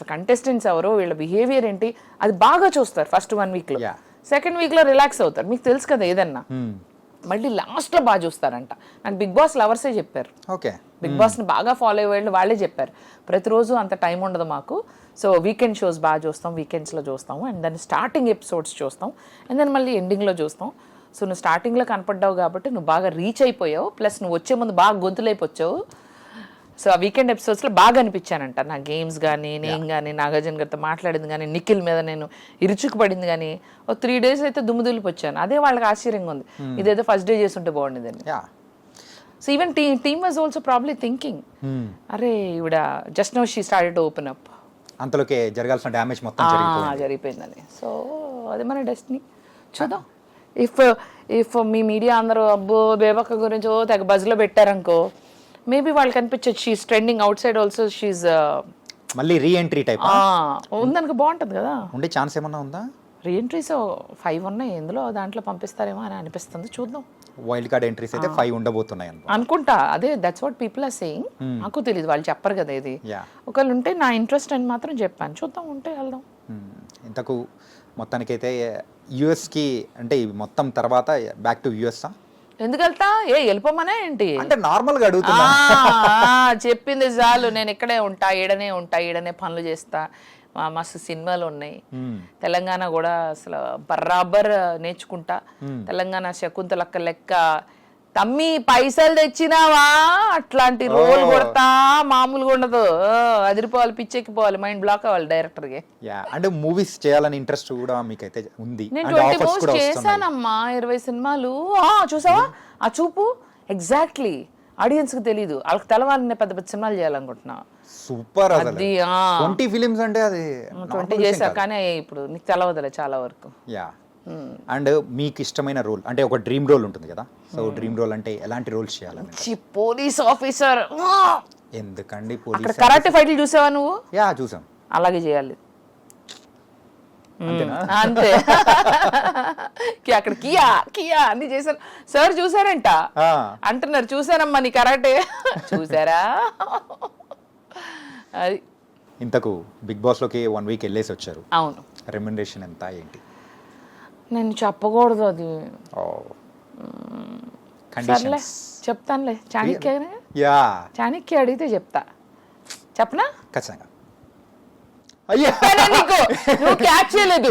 అసలు కంటెస్టెంట్స్ ఎవరో వీళ్ళ బిహేవియర్ ఏంటి అది బాగా చూస్తారు ఫస్ట్ 1 వీక్లో. Yeah. సెకండ్ వీక్లో రిలాక్స్ అవుతారు. మీకు తెలుసు కదా ఏదన్నా. మళ్ళీ లాస్ట్లో బాగా చూస్తారంట. నాకు బిగ్ బాస్ లవర్సే చెప్పారు. ఓకే. బిగ్ బాస్ని బాగా ఫాలో అయ్యే వాళ్ళే చెప్పారు. ప్రతిరోజు అంత టైం ఉండదు మాకు, సో వీకెండ్ షోస్ బాగా చూస్తాం, వీకెండ్స్లో చూస్తాము, అండ్ దెన్ స్టార్టింగ్ ఎపిసోడ్స్ చూస్తాం, అండ్ దెన్ మళ్ళీ ఎండింగ్లో చూస్తాం. సో నువ్వు స్టార్టింగ్లో కనపడ్డావు కాబట్టి నువ్వు బాగా రీచ్ అయిపోయావు, ప్లస్ నువ్వు వచ్చే ముందు బాగా గొంతులైపోచ్చావు. సో ఆ వీకెండ్ ఎపిసోడ్స్లో బాగా అనిపించానంట. నా గేమ్స్ కానీ, నేను కానీ, నాగార్జున గారితో మాట్లాడింది కానీ, నిఖిల్ మీద నేను ఇరుచుకుపడింది కానీ, ఒక 3 days అయితే దుమ్ముదులిపొచ్చాను. అదే వాళ్ళకి ఆశ్చర్యంగా ఉంది. ఇదేదో ఫస్ట్ డే చేస్తుంటే బాగుండేదని. So even team was also probably thinking, అరే ఈవిడ just now she started to open up, అంతలోకే జరగాల్సిన డ్యామేజ్ మొత్తం జరిగిపోయిందని. సో అది మన డెస్టినీ. చూద్దాం. ఇఫ్ మీ మీడియా అందరూ అబ్బో బేబక్క గురించి తెగ బజ్లో పెట్టారనుకో, మేబీ వాళ్ళకి అనిపించచ్చు she is trending outside also, she is మళ్ళీ రీఎంట్రీ టైప్ ఉందనుకో బాగుంటుంది కదా. ఉండే ఛాన్స్ ఏమన్నా ఉందా? రీఎంట్రీస్ 5 ఉన్నాయి, ఎందులో దాంట్లో పంపిస్తారేమో అని అనిపిస్తుంది. చూద్దాం. వైల్డ్ కార్డ్ ఎంట్రీస్ అయితే 5 ఉండబోతున్నాయి అనుకుంటా. అదే that's what people are saying. నాకు తెలియదు, వాళ్ళు చెప్పరు కదా ఇది. ఒకవేళ ఉంటే నా ఇంట్రెస్ట్ అని మాత్రం చెప్పాను. చూద్దాం, ఉంటే వెళ్దాం. ఇంతకు మొత్తానికైతే యుఎస్కి అంటే మొత్తం తర్వాత బ్యాక్ టు యుఎస్ ఎందుకు వెళ్తా? వెళ్ళిపోమనే ఏంటి అంటే నార్మల్గా అడుగుతున్నా. చెప్పింది చాలు. నేను ఇక్కడే ఉంటా, ఈడనే పనులు చేస్తా. మస్తు సినిమాలు ఉన్నాయి. తెలంగాణ కూడా అసలు బరాబర్ నేర్చుకుంటా. తెలంగాణ శకుంతలక్క లెక్క తమ్మి పైసలు తెచ్చినావా అట్లాంటి రోల్ కొడతా, మామూలుగా ఉండదు. అదిరిపోవాలి, పిచ్చెక్కిపోవాలి, మైండ్ బ్లాక్ అవ్వాలి డైరెక్టర్కి. అంటే మూవీస్ చేయాలని ఇంట్రెస్ట్ కూడా మీకైతే ఉంది? నేను 20 మూవీస్ చేశానమ్మా, 20 సినిమాలు. చూసావా ఆ చూపు? ఎగ్జాక్ట్లీ. ఆడియన్స్ కి తెలీదు, వాళ్ళకి తెలవాలని పెద్ద పెద్ద సినిమాలు చేయాలనుకుంటున్నా. సూపర్. అది 20 ఫిలిమ్స్ అంటే అది 20 చేశా, కానీ ఇప్పుడు నీకు తెలవదులే చాలా వరకు. అండ్ మీకు ఇష్టమైన రోల్ అంటే ఒక డ్రీమ్ రోల్ ఉంటుంది కదా, సో డ్రీమ్ రోల్ అంటే ఎలాంటి రోల్స్ చేయాలని? Police officer. ఎందుకండి పోలీస్? కరాటే ఫైట్లు చూసావా నువ్వు? చూసాం. అలాగే చేయాలి అంతే. అక్కడ కియా కియా అన్ని చేశారు. సార్ చూసారంట అంటున్నారు. చూసానమ్మా నీ కరాటే. చూసారా? అది. ఇంతకు బిగ్ బాస్ లోకి 1 week వెళ్ళేసి వచ్చారు. అవును. రెమ్యునరేషన్ ఎంత ఏంటి? నేను చెప్పకూడదు అది. చెప్తానులే. చాణక్య అడిగితే చెప్తా. చెప్పనా? ఖచ్చితంగా. నీకు నువ్వు క్యాచ్ చేయలేదు.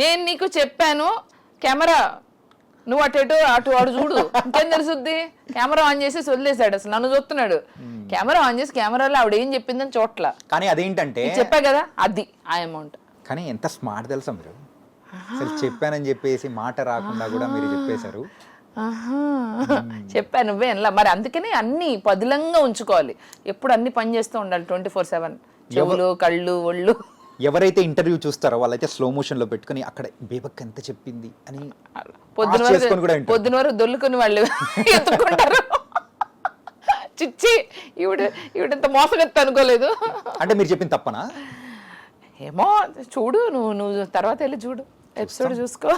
నేను నీకు చెప్పాను, కెమెరా నువ్వు అటు చూడు, ఇంకేం తెలుసుద్ది. కెమెరా ఆన్ చేసి వదిలేసాడు, అసలు నన్ను చూస్తున్నాడు. కెమెరా ఆన్ చేసి కెమెరాలో ఆవిడ ఏం చెప్పిందని చోట్ల. కానీ అదేంటంటే చెప్పా కదా, అది ఆ అమౌంట్. కానీ ఎంత స్మార్ట్ తెలుసా మీరు? అసలు చెప్పానని చెప్పేసి మాట రాకుండా కూడా మీరు చెప్పేశారు. చెప్పా నువ్వే అలా. మరి అందుకనే అన్ని పదిలంగా ఉంచుకోవాలి, ఎప్పుడు అన్ని పని చేస్తూ ఉండాలి 24/7. చెవులు, కళ్ళు, ఒళ్ళు. ఎవరైతే ఇంటర్వ్యూ చూస్తారో వాళ్ళైతే స్లో మోషన్ లో పెట్టుకుని అక్కడ బేబక్ ఎంత చెప్పింది అని పొద్దున వరకు దొల్లుకుని వాళ్ళు ఎత్తుకుంటారు. చిచ్చి ఈవిడంత మోసగత్త అనుకోలేదు. అంటే మీరు చెప్పింది తప్పనా? ఏమో చూడు, నువ్వు తర్వాత వెళ్ళి చూడు, ఎపిసోడ్ చూసుకో.